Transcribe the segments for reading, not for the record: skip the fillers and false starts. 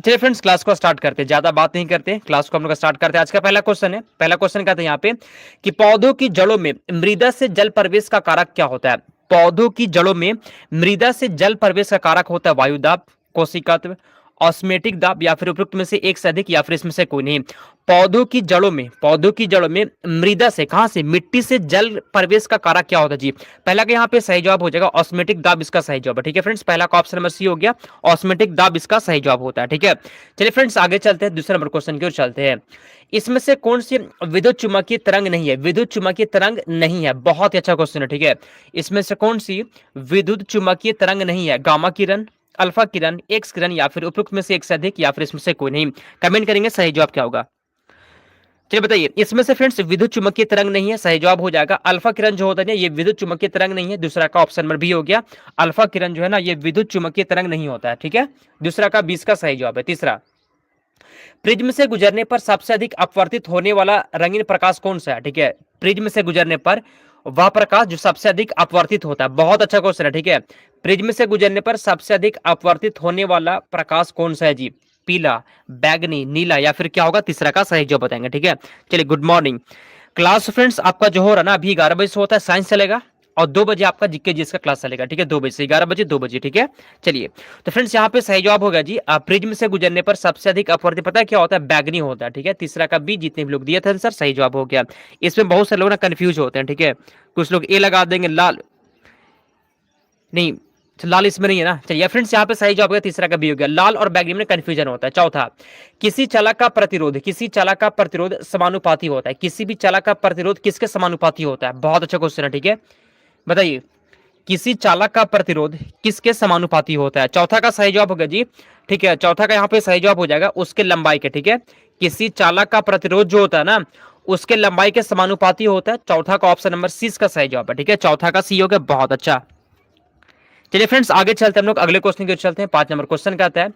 चलिए friends, class को start करते हैं, ज्यादा बात नहीं करते, क्लास को हम लोग स्टार्ट करते हैं। आज का पहला क्वेश्चन है, पहला क्वेश्चन कहते हैं यहाँ पे कि पौधों की जड़ों में मृदा से जल प्रवेश का कारक क्या होता है। पौधों की जड़ों में मृदा से जल प्रवेश का कारक होता है वायु दाब, कोशिकात्व, ऑस्मेटिक दाब, या फिर उपयुक्त में से एक से अधिक, या फिर इसमें से कोई नहीं। पौधों की जड़ों में मृदा से, कहां से, मिट्टी से जल प्रवेश का कारक क्या होता है जी। पहला का यहाँ पे सही जवाब हो जाएगा ऑस्मेटिक दाब, इसका सही जवाब है। ठीक है फ्रेंड्स, पहला का ऑप्शन नंबर सी हो गया, ऑस्मेटिक दाब इसका सही जवाब होता है। ठीक है, चलिए फ्रेंड्स आगे चलते हैं, दूसरे नंबर क्वेश्चन की ओर चलते हैं। इसमें से कौन सी विद्युत चुम्बकीय तरंग नहीं है। विद्युत चुम्बकीय तरंग नहीं है, बहुत ही अच्छा क्वेश्चन है। ठीक है, इसमें से कौन सी विद्युत चुम्बकीय तरंग नहीं है। गामा किरण, अल्फा किरण, एक्स किरण, या फिर उपयुक्त में से एक से अधिक, या फिर इसमें से कोई नहीं। कमेंट करेंगे सही जवाब क्या होगा। चलिए बताइए, इसमें से फ्रेंड्स विद्युत चुम्बकीय तरंग नहीं है, सही जवाब हो जाएगा अल्फा किरण जो होता है ये विद्युत चुम्बकीय तरंग नहीं है। दूसरा का ऑप्शन नंबर बी हो गया, अल्फा किरण जो है ना ये विद्युत चुम्बकीय तरंग नहीं होता है। ठीक है, दूसरा का 20 का सही जवाब है। तीसरा, प्रिज्म से गुजरने पर सबसे अधिक अपवर्तित होने वाला रंगीन प्रकाश कौन सा है। ठीक है, प्रिज्म से गुजरने पर वह प्रकाश जो सबसे अधिक अपवर्तित होता है। बहुत अच्छा क्वेश्चन है। ठीक है, प्रिज्म से गुजरने पर सबसे अधिक अपवर्तित होने वाला प्रकाश कौन सा है जी। पीला, बैगनी, नीला, या फिर क्या होगा। तीसरा का सही जवाब बताएंगे। ठीक है, चलिए गुड मॉर्निंग क्लास फ्रेंड्स, आपका जो हो रहा है ना अभी 11 बजे से होता है साइंस चलेगा, और 2 बजे आपका जीके जीएस का क्लास चलेगा। ठीक है, 2 बजे से 11 बजे, 2 बजे। ठीक है, चलिए तो फ्रेंड्स यहाँ पे सही जवाब होगा जी प्रिज्म से गुजरने पर सबसे अधिक अपवर्तित, पता है क्या होता है, बैगनी होता है। ठीक है, तीसरा का बी, जितने भी लोग दिए थे आंसर सही जवाब हो गया। इसमें बहुत सारे लोग ना कंफ्यूज होते हैं। ठीक है, कुछ लोग ए लगा देंगे, लाल नहीं, लाल इसमें नहीं है ना। चलिए फ्रेंड्स यहाँ पे सही जवाब हो गया, तीसरा का बी हो गया। लाल और बैगनी में कंफ्यूजन होता है। चौथा, किसी चालक का प्रतिरोध समानुपाती होता है। किसी भी चालक का प्रतिरोध किसके समानुपाती होता है। बहुत अच्छा क्वेश्चन है। ठीक है, बताइए किसी चालक का प्रतिरोध किसके समानुपाती होता है। चौथा का सही जवाब होगा जी। ठीक है, चौथा का यहाँ पे सही जवाब हो जाएगा उसके लंबाई के। ठीक है, किसी चालक का प्रतिरोध जो होता है ना उसके लंबाई के समानुपाती होता है। चौथा का ऑप्शन नंबर सी का सही जवाब है। ठीक है, चौथा का सी हो गया, बहुत अच्छा। चलिए फ्रेंड्स आगे चलते हैं हम लोग अगले क्वेश्चन की ओर चलते हैं। 5 नंबर क्वेश्चन का आता है,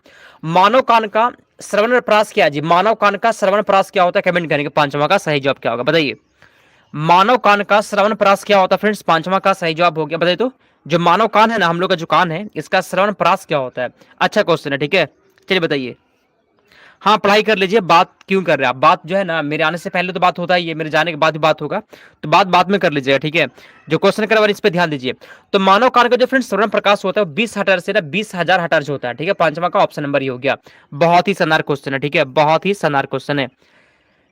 मानव कान का श्रवण प्रास क्या है जी। मानव कान का श्रवण प्रास क्या होता है, कमेंट करेंगे। पांचवा का सही जवाब क्या होगा बताइए। मानव कान का श्रवण प्रास क्या होता है फ्रेंड्स, पांचवा का सही जवाब हो गया। बताइए तो, जो मानव कान है ना, हम लोग का जो कान है, इसका श्रवण प्रास क्या होता है। अच्छा क्वेश्चन है। ठीक है, चलिए बताइए। हाँ पढ़ाई कर लीजिए, बात क्यों कर रहे हैं आप। बात जो है ना मेरे आने से पहले तो बात होता ही है, मेरे जाने के बाद भी बात होगा, तो बात बाद में कर लीजिएगा। ठीक है, जो क्वेश्चन कर इस पे ध्यान दीजिए। तो मानव कान का जो फ्रेंड्स श्रवण प्रकाश होता है 20 हर्ट्ज से ना 20,000 हर्ट्ज होता है। ठीक है, पांचवा का ऑप्शन नंबर ही हो गया। बहुत ही शानदार क्वेश्चन है। ठीक है, बहुत ही शानदार क्वेश्चन है।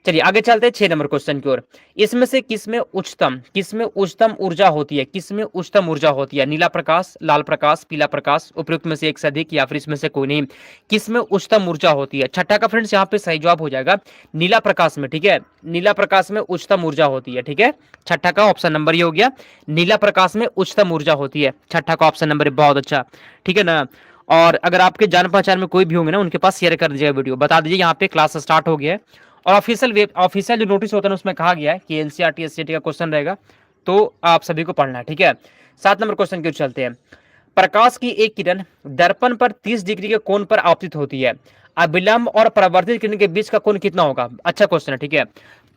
चलिए आगे चलते हैं 6 नंबर क्वेश्चन की ओर। इसमें से किसमें उच्चतम ऊर्जा होती है। किसमें उच्चतम ऊर्जा होती है। नीला प्रकाश, लाल प्रकाश, पीला प्रकाश, उपयुक्त में से एक से अधिक, या फिर इसमें से कोई नहीं। किसमें उच्चतम ऊर्जा होती है। छठा का फ्रेंड्स यहाँ पे सही जवाब हो जाएगा नीला प्रकाश में। ठीक है, नीला प्रकाश में उच्चतम ऊर्जा होती है। ठीक है, छठा का ऑप्शन नंबर ये हो गया, नीला प्रकाश में उच्चतम ऊर्जा होती है। छठा का ऑप्शन नंबर बहुत अच्छा। ठीक है ना, और अगर आपके जान पहचान में कोई भी होंगे ना उनके पास शेयर कर दीजिएगा वीडियो, बता दीजिए यहाँ पे क्लास स्टार्ट हो गया है। और ऑफिशियल जो नोटिस होता है उसमें कहा गया है कि एनसीईआरटी एससीईआरटी का क्वेश्चन रहेगा, तो आप सभी को पढ़ना है। ठीक है, 7 नंबर क्वेश्चन की ओर चलते हैं। प्रकाश की एक किरण दर्पण पर 30 डिग्री के कोण पर आपतित होती है। अभिलंब और परावर्तित किरण के बीच का कोण कितना होगा। अच्छा क्वेश्चन है। ठीक है,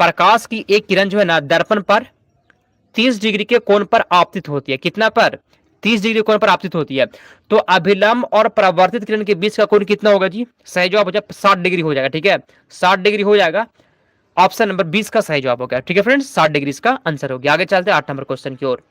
प्रकाश की एक किरण जो है ना दर्पण पर 30 डिग्री के कोण पर आपतित होती है। कितना पर, 30 डिग्री कोण पर आपतित होती है। तो अभिलंब और परावर्तित किरण के बीच का कोण कितना होगा जी। सही जवाब हो जाए 60 डिग्री हो जाएगा। ठीक है, 60 डिग्री हो जाएगा, ऑप्शन नंबर 20 का सही जवाब हो गया। ठीक है फ्रेंड्स, 60 डिग्री इसका आंसर हो गया। आगे चलते हैं 8 नंबर क्वेश्चन की ओर।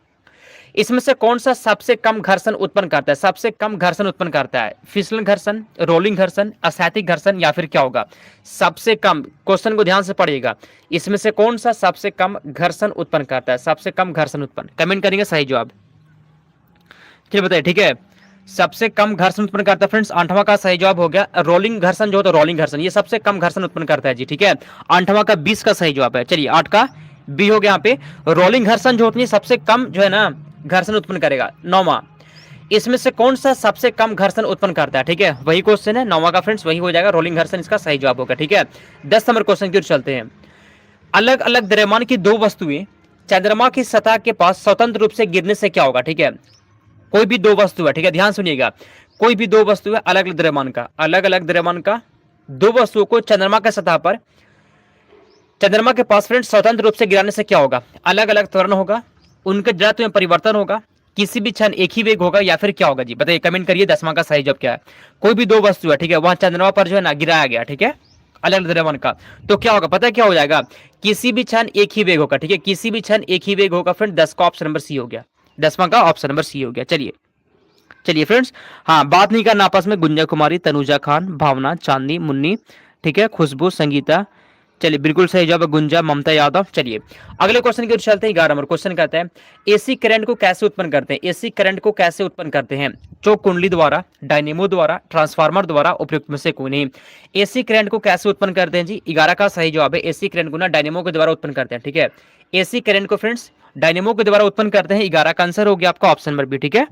इसमें से कौन सा सबसे कम घर्षण उत्पन्न करता है। सबसे कम घर्षण उत्पन्न करता है, फिसलन घर्षण, रोलिंग घर्षण, अस्थैतिक घर्षण, या फिर क्या होगा। सबसे कम, क्वेश्चन को ध्यान से पढ़िएगा, इसमें से कौन सा सबसे कम घर्षण उत्पन्न करता है। सबसे कम घर्षण उत्पन्न, कमेंट करेंगे सही जवाब। चलिए बताइए। ठीक है, सबसे कम घर्षण उत्पन्न करता है फ्रेंड्स, आठवां का सही जवाब हो गया रोलिंग घर्षण जो होता है, रोलिंग घर्षण ये सबसे कम घर्षण उत्पन्न करता है जी। ठीक है, आठवां का 20 का सही जवाब है। चलिए 8 का बी हो गया यहाँ पे, रोलिंग घर्षण जो होती है सबसे कम जो है ना घर्षण उत्पन्न करेगा। 9वां, इसमें से कौन सा सबसे कम घर्षण उत्पन्न करता है। ठीक है, वही क्वेश्चन है 9वां का फ्रेंड्स, वही हो जाएगा रोलिंग घर्षण, इसका सही जवाब होगा। ठीक है, 10 नंबर क्वेश्चन की ओर चलते हैं। अलग अलग द्रव्यमान की दो वस्तुएं चंद्रमा की सतह के पास स्वतंत्र रूप से गिरने से क्या होगा। ठीक है, कोई भी दो वस्तु है, ठीक है ध्यान सुनिएगा, कोई भी दो वस्तु है अलग अलग द्रव्यमान का दो वस्तुओं को चंद्रमा के सतह पर, चंद्रमा के पास फ्रेंड्स स्वतंत्र रूप से गिराने से क्या होगा। अलग अलग त्वरण होगा, उनके जड़त्व में परिवर्तन होगा, किसी भी क्षण एक ही वेग होगा या फिर क्या होगा जी, बताइए कमेंट करिए। 10वां का सही जवाब क्या है? कोई भी दो वस्तु है, ठीक है, वहां चंद्रमा पर जो है ना गिराया गया, ठीक है, अलग अलग द्रव्यमान का, तो क्या होगा पता है क्या हो जाएगा? किसी भी क्षण एक ही वेग होगा, ठीक है, किसी भी क्षण एक ही वेग होगा फ्रेंड। 10 का ऑप्शन नंबर सी हो गया, 10वां का ऑप्शन नंबर सी हो गया। चलिए चलिए फ्रेंड्स, हाँ बात नहीं करना आपस में। गुंजा कुमारी, तनुजा खान, भावना, चांदनी, मुन्नी, ठीक है, खुशबू, संगीता। चलिए बिल्कुल सही जवाब है गुंजा, ममता यादव। चलिए अगले क्वेश्चन की ओर चलते हैं। 11 नंबर क्वेश्चन कहता है एसी करंट को कैसे उत्पन्न करते हैं? एसी करंट को कैसे उत्पन्न करते हैं? चौक कुंडली द्वारा, डायनेमो द्वारा, ट्रांसफार्मर द्वारा, उपयुक्त में से कोई नहीं। एसी करंट को कैसे उत्पन्न करते हैं जी? 11 का सही जवाब है एसी करंट को ना डायनेमो के द्वारा उत्पन्न करते हैं, ठीक है। एसी करंट को फ्रेंड्स डायनेमो के द्वारा उत्पन्न करते हैं। 11 का आंसर हो गया आपका ऑप्शन नंबर बी, ठीक है।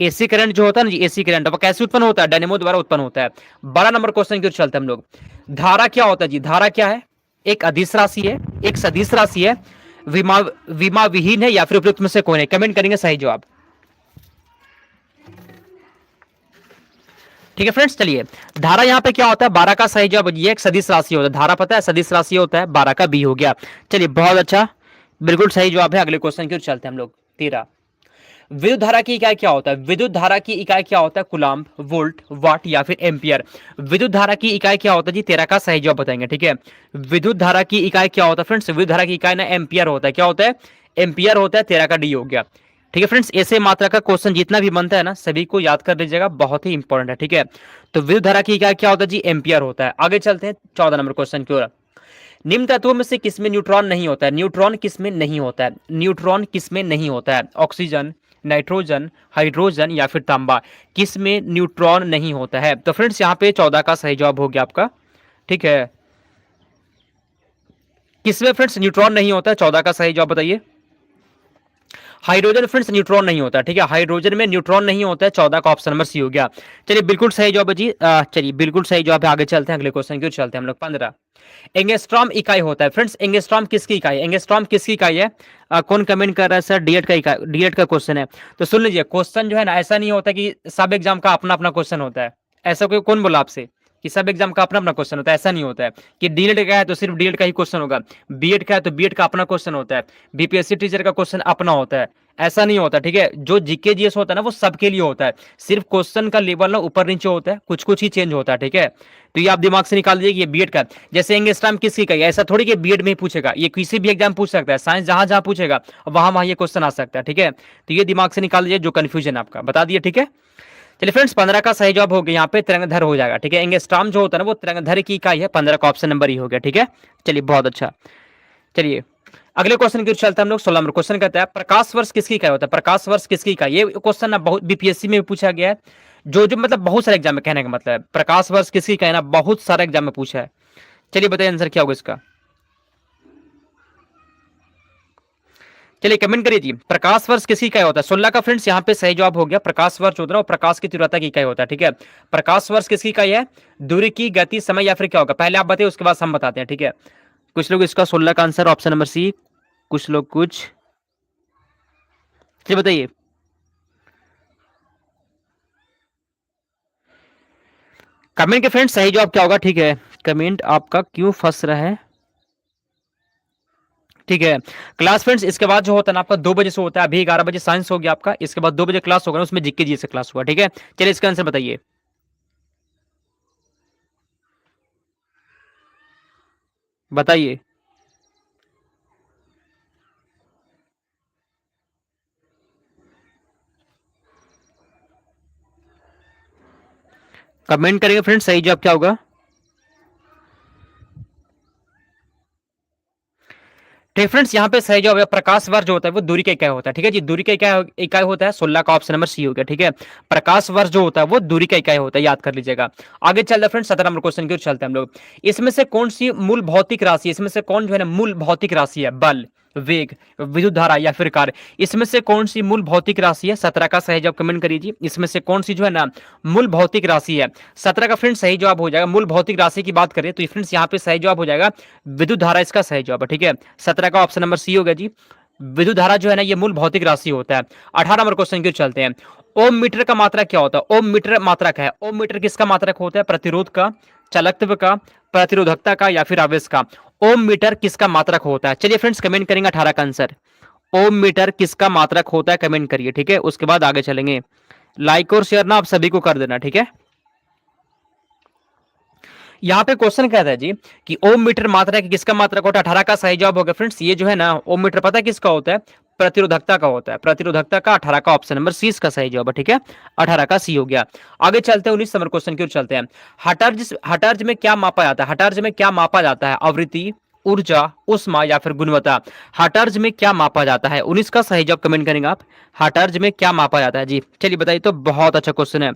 एसी करंट जो होता है ना जी, एसी करंट वो कैसे उत्पन्न होता है? डायनेमो द्वारा उत्पन्न होता है। 12 नंबर क्वेश्चन की ओर चलते हैं हम लोग। धारा क्या होता है जी? धारा क्या है? एक अदिश राशि है, एक सदिश राशि है, विमा विमा विहीन है, या फिर उपयुक्त में से कौन है? कमेंट करेंगे सही जवाब, ठीक है फ्रेंड्स। चलिए धारा यहाँ पे क्या होता है? 12 का सही जवाब ये एक सदिश राशि होता है। धारा पता है सदिश राशि होता है, 12 का बी हो गया। चलिए बहुत अच्छा, बिल्कुल सही जवाब है। अगले क्वेश्चन की ओर चलते हैं हम लोग। 13, विद्युत धारा की इकाई क्या होता है? विद्युत धारा की इकाई क्या होता है? कूलाम्ब, वोल्ट, वाट या फिर एम्पियर। विद्युत धारा की इकाई क्या होता है जी? 13 का सही जवाब बताएंगे, ठीक है। विद्युत धारा की इकाई क्या होता है फ्रेंड्स? विद्युत धारा की इकाई ना एम्पियर होता है। क्या होता है? एम्पियर होता है। 13 का डी हो गया, ठीक है फ्रेंड्स। ऐसे मात्रा का क्वेश्चन जितना भी बनता है ना सभी को याद कर लीजिएगा, बहुत ही इंपॉर्टेंट है, ठीक है। तो विद्युत धारा की इकाई क्या होता है जी? एम्पियर होता है। आगे चलते हैं 14 नंबर क्वेश्चन की ओर। निम्न तत्वों में से किसमें न्यूट्रॉन नहीं होता है? न्यूट्रॉन किसमें नहीं होता है? न्यूट्रॉन किसमें नहीं होता है? ऑक्सीजन, नाइट्रोजन, हाइड्रोजन या फिर तांबा, किसमें न्यूट्रॉन नहीं होता है? तो फ्रेंड्स यहाँ पे 14 का सही जवाब हो गया आपका, ठीक है। किसमें फ्रेंड्स न्यूट्रॉन नहीं होता है? 14 का सही जवाब बताइए। हाइड्रोजन फ्रेंड्स न्यूट्रॉन नहीं होता, ठीक है, हाइड्रोजन में न्यूट्रॉन नहीं होता है। 14 का ऑप्शन नंबर सी हो गया। चलिए बिल्कुल सही जवाब है जी। चलिए बिल्कुल सही जवाब है। आगे चलते हैं अगले क्वेश्चन की ओर चलते हैं हम लोग। 15, एंगस्ट्रॉम इकाई होता है फ्रेंड्स। एंगस्ट्रॉम किसकी इकाई है? एंगस्ट्रॉम किसकी इकाई है? कौन कमेंट कर रहा है सर? डीएड का इकाई, डीएड का क्वेश्चन है। तो सुन लीजिए क्वेश्चन जो है ना ऐसा नहीं होता कि सब एग्जाम का अपना अपना क्वेश्चन होता है। ऐसा कोई कौन बोला आपसे कि सब एग्जाम का अपना अपना क्वेश्चन होता है? ऐसा नहीं होता है कि डीएड का है तो सिर्फ डीएड का ही क्वेश्चन होगा, बीएड का है तो बीएड का अपना क्वेश्चन होता है, बीपीएससी टीचर का क्वेश्चन अपना होता है। ऐसा नहीं होता, ठीक है। जो जीके जीएस होता है ना वो सबके लिए होता है। सिर्फ क्वेश्चन का लेवल ना ऊपर नीचे होता है, कुछ कुछ ही चेंज होता है, ठीक है। तो ये आप दिमाग से निकाल दीजिए कि ये बीएड का, जैसे एंगस्ट्रॉम किसकी का है, ऐसा थोड़ी कि बीएड में ही पूछेगा, ये किसी भी एग्जाम पूछ सकता है। साइंस जहां जहां पूछेगा वहां वहां ये क्वेश्चन आ सकता है, ठीक है। तो ये दिमाग से निकाल दीजिए जो कंफ्यूजन आपका, बता दिए, ठीक है। चलिए फ्रेंड्स 15 का सही जवाब हो गया यहाँ पे तिरंगधर हो जाएगा, ठीक है। एंगस्ट्रॉम जो होता है ना वो तिरंगधर की इकाई है। 15 का ऑप्शन नंबर ही हो गया, ठीक है। चलिए बहुत अच्छा। चलिए अगले क्वेश्चन की ओर चलते हैं हम लोग। 16 नंबर क्वेश्चन कहता है प्रकाश वर्ष किसकी इकाई होता है? प्रकाश वर्ष किसकी इकाई? ये क्वेश्चन ना बहुत बीपीएससी में भी पूछा गया है, जो जो मतलब बहुत सारे एग्जाम में, कहने का मतलब है प्रकाश वर्ष किसकी इकाई ना बहुत सारे एग्जाम में पूछा है। चलिए बताइए आंसर क्या होगा इसका। चलिए कमेंट करिए जी, प्रकाश वर्ष किसकी इकाई होता है? 16 का फ्रेंड्स यहाँ पे सही जवाब हो गया। प्रकाश वर्ष होता है वो प्रकाश की तीव्रता की इकाई होता है, ठीक है। प्रकाश वर्ष किसकी इकाई है? दूरी की, गति, समय या फिर क्या होगा? पहले आप बताइए उसके बाद हम बताते हैं, ठीक है। कुछ लोग इसका 16 का आंसर ऑप्शन नंबर सी, कुछ लोग कुछ, चलिए बताइए। कमेंट के फ्रेंड्स सही जवाब क्या होगा, ठीक है। कमेंट आपका क्यों फंस रहा है, ठीक है। क्लास फ्रेंड्स इसके बाद जो होता है ना आपका 2 बजे से होता है। अभी 11 बजे साइंस हो गया आपका, इसके बाद 2 बजे क्लास होगा ना, उसमें जीके जी से क्लास होगा, ठीक है। चलिए इसका आंसर बताइए, बताइए। कमेंट करेंगे फ्रेंड्स सही जवाब क्या होगा। ठीक फ्रेंड्स यहाँ पे सही जवाब है प्रकाश वर्ष जो होता है वो दूरी का इकाई होता है, ठीक है जी। दूरी का इकाई होता है। 16 का ऑप्शन नंबर सी हो गया, ठीक है। प्रकाश वर्ष जो होता है वो दूरी का इकाई होता है, याद कर लीजिएगा। आगे चलते हैं फ्रेंड्स 17 नंबर क्वेश्चन की ओर चलते हैं हम लोग। इसमें से कौन सी मूल भौतिक राशि है? इसमें से कौन जो है ना मूल भौतिक राशि है? बल, वेग, विद्युत धारा या फिर कार्य, इसमें से कौन सी मूल भौतिक राशि है? 17 का सही जवाब कमेंट करिए। इसमें से कौन सी जो है ना मूल भौतिक राशि है? 17 का फ्रेंड्स सही जवाब हो जाएगा। मूल भौतिक राशि की बात करें तो फ्रेंड्स यहाँ पे सही जवाब हो जाएगा विद्युत धारा, इसका सही जवाब है, ठीक है। 17 का ऑप्शन नंबर सी हो गया जी। विद्युत धारा जो है ना ये मूल भौतिक राशि होता है। 18 नंबर क्वेश्चन की ओर चलते हैं। ओम मीटर का मात्रक क्या होता है? ओम मीटर मात्रक है। ओम मीटर किसका मात्रक होता है? प्रतिरोध का, चालकत्व का, प्रतिरोधकता का या फिर आवेश का? ओम मीटर किसका मात्रक होता है? चलिए फ्रेंड्स कमेंट करेंगे 18 का आंसर। ओम मीटर किसका मात्रक होता है, कमेंट करिए, ठीक है। उसके बाद आगे चलेंगे। लाइक और शेयर ना आप सभी को कर देना, ठीक है। यहाँ पे क्वेश्चन कहता है जी कि ओम मीटर मात्रा की किसका मात्रक होता है, 18 का सही जवाब होगा फ्रेंड्स। ये जो है ना ओम मीटर पता है किसका होता है, प्रतिरोधकता का होता है, प्रतिरोधकता का 18 का ऑप्शन नंबर सी इसका सही जवाब है, ठीक है। 18 का सी हो गया। आगे चलते हैं 19 नंबर क्वेश्चन की ओर चलते हैं। हटर्ज में क्या मापा जाता है, हटर्ज में क्या मापा जाता है, आवृत्ति, ऊर्जा, उष्मा या फिर गुणवत्ता। हटर्ज में क्या मापा जाता है, 19 का सही जवाब कमेंट करेंगे आप। हटर्ज में क्या मापा जाता है जी, चलिए बताइए। तो बहुत अच्छा क्वेश्चन है,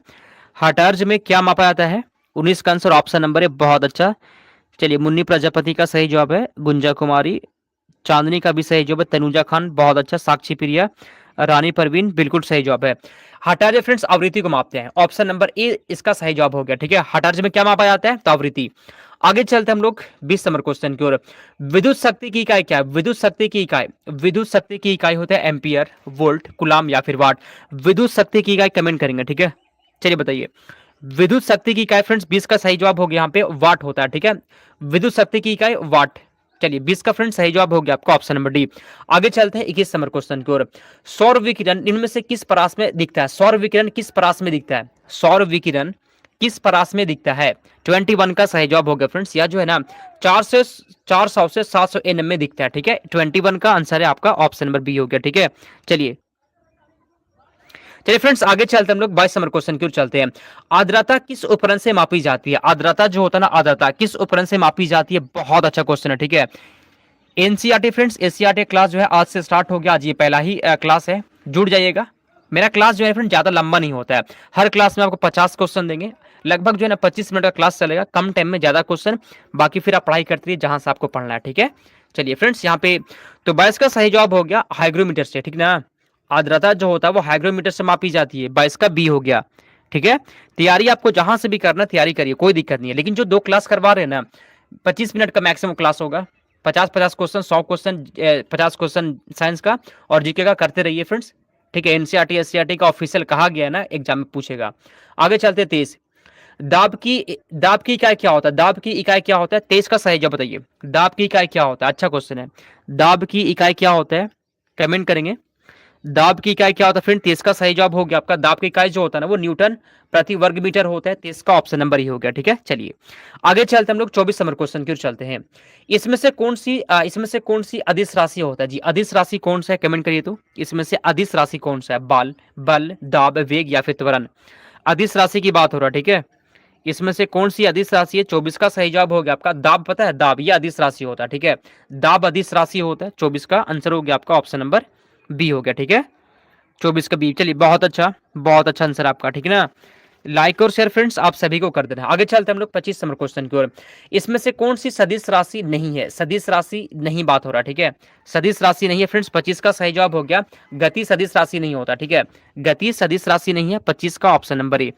हटर्ज में क्या मापा जाता है, 19 का आंसर ऑप्शन नंबर है, बहुत अच्छा। चलिए मुन्नी प्रजापति का सही जवाब है, गुंजा कुमारी। चांदनी का भी सही जवाब है, तनुजा खान, बहुत अच्छा। साक्षी प्रिया, रानी परवीन, बिल्कुल सही जवाब है। हटार्ज फ्रेंड्स आवृत्ति को मापते हैं, ऑप्शन नंबर ए इसका सही जवाब हो गया, ठीक है। हटार्ज में क्या मापा जाता है, तो आवृत्ति। आगे चलते हम लोग 20 नंबर क्वेश्चन की ओर। विद्युत शक्ति की इकाई क्या है, विद्युत शक्ति की इकाई, विद्युत शक्ति की इकाई होता है एम्पियर, वोल्ट, कुलाम या फिर वाट। विद्युत शक्ति की इकाई कमेंट करेंगे, ठीक है। चलिए बताइए। विद्युत शक्ति की इकाई फ्रेंड्स 20 का सही जवाब हो गया, यहाँ पे वाट होता है, ठीक है। विद्युत शक्ति की इकाई वाट। चलिए 20 का फ्रेंड सही जवाब हो गया आपका ऑप्शन नंबर डी। आगे चलते हैं 21 नंबर क्वेश्चन की ओर। सौर विकिरण इनमें से किस परास में दिखता है, सौर विकिरण किस परास में दिखता है, सौर विकिरण किस परास में दिखता है। 21 का सही जवाब हो गया फ्रेंड्स। यह जो है ना 400 से 700 एनएम में दिखता है, ठीक है। 21 का आंसर है आपका ऑप्शन नंबर बी हो गया, ठीक है। चलिए फ्रेंड्स आगे चलते हम लोग 22 नंबर क्वेश्चन की ओर चलते हैं। आर्द्रता किस उपकरण से मापी जाती है, आर्द्रता जो होता है ना, आर्द्रता किस उपकरण से मापी जाती है, बहुत अच्छा क्वेश्चन है, ठीक है। एनसीईआरटी फ्रेंड्स, एनसीईआरटी क्लास जो है आज से स्टार्ट हो गया, आज ये पहला ही क्लास है, जुड़ जाइएगा। मेरा क्लास जो है फ्रेंड ज्यादा लंबा नहीं होता है, हर क्लास में आपको 50 क्वेश्चन देंगे, लगभग जो है ना 25 मिनट का क्लास चलेगा, कम टाइम में ज्यादा क्वेश्चन, बाकी फिर आप पढ़ाई करते रहिए जहां से आपको पढ़ना है, ठीक है। चलिए फ्रेंड्स यहाँ पे तो 22 का सही जवाब हो गया हाइग्रोमीटर से, ठीक ना। आर्द्रता जो होता है वो हाइग्रोमीटर से मापी जाती है, 22 का बी हो गया, ठीक है। तैयारी आपको जहां से भी करना तैयारी करिए, कोई दिक्कत नहीं है। लेकिन जो 2 क्लास करवा रहे हैं ना, 25 मिनट का मैक्सिमम क्लास होगा, 50-50 क्वेश्चन, 100 क्वेश्चन, 50 क्वेश्चन साइंस का और जीके का करते रहिए फ्रेंड्स, ठीक है। एनसीईआरटी एससीईआरटी का ऑफिशियल कहा गया है ना, एग्जाम में पूछेगा। आगे चलते 23। दाब की इकाई क्या होता है, दाब की इकाई क्या होता है, 23 का सही जवाब बताइए। दाब की इकाई क्या होता है, अच्छा क्वेश्चन है। दाब की इकाई क्या होता है, कमेंट करेंगे। दाब की इकाई क्या होता है फ्रेंड, 23 का सही जवाब हो गया आपका। दाब की इकाई जो होता है ना वो न्यूटन प्रति वर्ग मीटर होता है, 23 का ऑप्शन नंबर ही हो गया, ठीक है। चलिए आगे चलते हम लोग 24 नंबर क्वेश्चन की ओर चलते हैं। इसमें से कौन सी अदिश राशि होता है जी, अदिश राशि कौन सा है, कमेंट करिए। तो इसमें से अदिश राशि कौन सा है, बल, दाब, वेग या फिर त्वरण। अदिश राशि की बात हो रहा है, ठीक है। इसमें से कौन सी अदिश राशि है, 24 का सही जवाब हो गया आपका दाब, पता है दाब, ये अदिश राशि होता है, ठीक है। दाब अदिश राशि होता है, 24 का आंसर हो गया आपका ऑप्शन नंबर बी हो गया, ठीक है। 24 का बी। चलिए बहुत अच्छा आंसर आपका, ठीक है ना। लाइक और शेयर फ्रेंड्स आप सभी को कर देना। आगे चलते हैं हम लोग 25 नंबर क्वेश्चन की ओर। इसमें से कौन सी सदिश राशि नहीं है, सदिश राशि नहीं बात हो रहा, ठीक है। सदिश राशि नहीं है फ्रेंड्स, 25 का सही जवाब हो गया। गति सदिश राशि नहीं होता, ठीक है। गति सदिश राशि नहीं है, 25 का ऑप्शन नंबर ए।